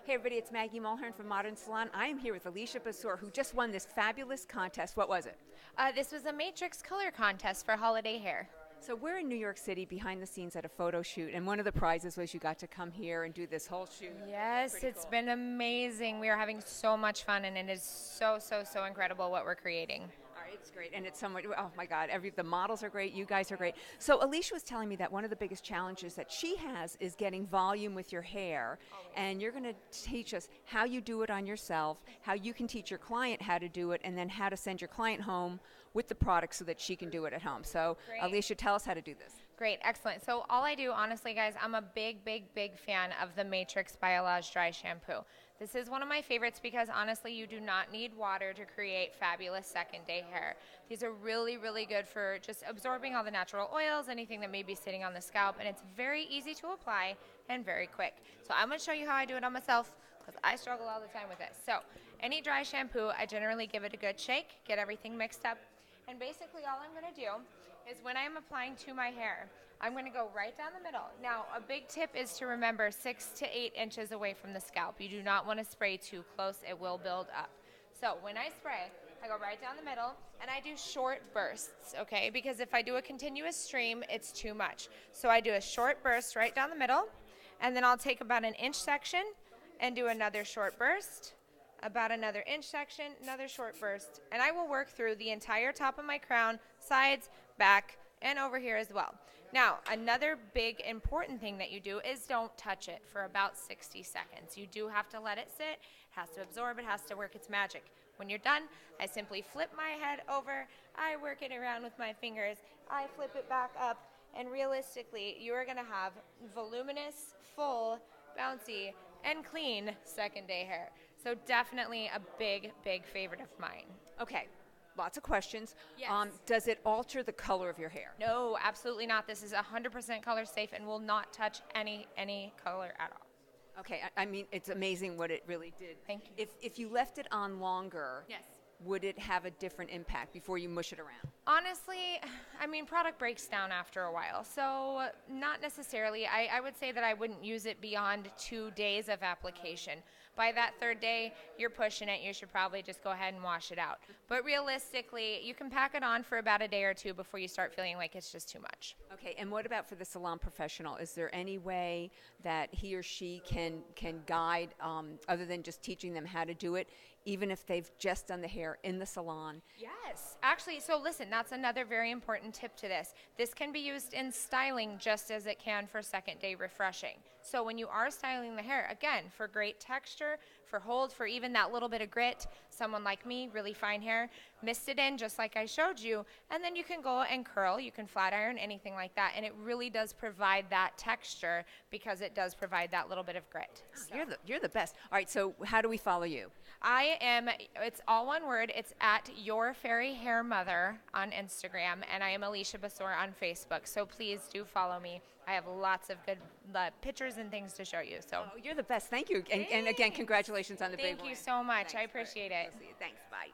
Hey everybody, it's Maggie Mulhern from Modern Salon. I am here with Alisha Basore, who just won this fabulous contest. What was it? This was a Matrix color contest for holiday hair. So we're in New York City behind the scenes at a photo shoot, and one of the prizes was you got to come here and do this whole shoot. Yes, Pretty it's cool. been amazing. We are having so much fun, and it is so incredible what we're creating. All right, it's great, and it's somewhat. Oh my God, the models are great. You guys are great. So Alicia was telling me that one of the biggest challenges that she has is getting volume with your hair, and you're going to teach us how you do it on yourself, how you can teach your client how to do it, and then how to send your client home with the product so that she can do it at home. So Great. Alicia, tell us how to do this. Great, excellent. So all I do, honestly, guys, I'm a big fan of the Matrix Biolage Dry Shampoo. This is one of my favorites because, honestly, you do not need water to create fabulous second-day hair. These are really good for just absorbing all the natural oils, anything that may be sitting on the scalp, and it's very easy to apply and very quick. So I'm going to show you how I do it on myself because I struggle all the time with this. So any dry shampoo, I generally give it a good shake, get everything mixed up, and basically all I'm going to do is when I'm applying to my hair, I'm going to go right down the middle. Now, a big tip is to remember 6 to 8 inches away from the scalp. You do not want to spray too close. It will build up. So when I spray, I go right down the middle, and I do short bursts, okay? Because if I do a continuous stream, it's too much. So I do a short burst right down the middle, and then I'll take about an inch section and do another short burst, about another inch section, another short burst, and I will work through the entire top of my crown, sides, back, and over here as well. Now, another big important thing that you do is don't touch it for about 60 seconds. You do have to let it sit, it has to absorb, it has to work its magic. When you're done, I simply flip my head over, I work it around with my fingers, I flip it back up, and realistically, you are gonna have voluminous, full, bouncy, and clean second day hair. So definitely a big favorite of mine. Okay, lots of questions. Yes. Does it alter the color of your hair? No, absolutely not. This is 100% color safe and will not touch any color at all. Okay, I mean, it's amazing what it really did. Thank you. If you left it on longer, Yes. would it have a different impact before you mush it around? Honestly, I mean, product breaks down after a while, so not necessarily. I would say that I wouldn't use it beyond 2 days of application. By that third day, you're pushing it. You should probably just go ahead and wash it out. But realistically, you can pack it on for about a day or two before you start feeling like it's just too much. Okay, and what about for the salon professional? Is there any way that he or she can guide, other than just teaching them how to do it, even if they've just done the hair in the salon? Yes, actually, so listen, that's another very important tip to this. This can be used in styling just as it can for second day refreshing. So when you are styling the hair, again, for great texture, for hold, for even that little bit of grit, someone like me, really fine hair, mist it in just like I showed you, and then you can go and curl, you can flat iron, anything like that, and it really does provide that texture because it does provide that little bit of grit. So. You're the best. All right, so how do we follow you? It's all one word. It's at Your Fairy Hair Mother on Instagram, and I am Alisha Basore on Facebook. So please do follow me. I have lots of good pictures and things to show you. So Oh, you're the best. Thank you. And again, congratulations on the big one. thank you so much. Thanks. I appreciate All right. it. We'll see you. Thanks. Bye.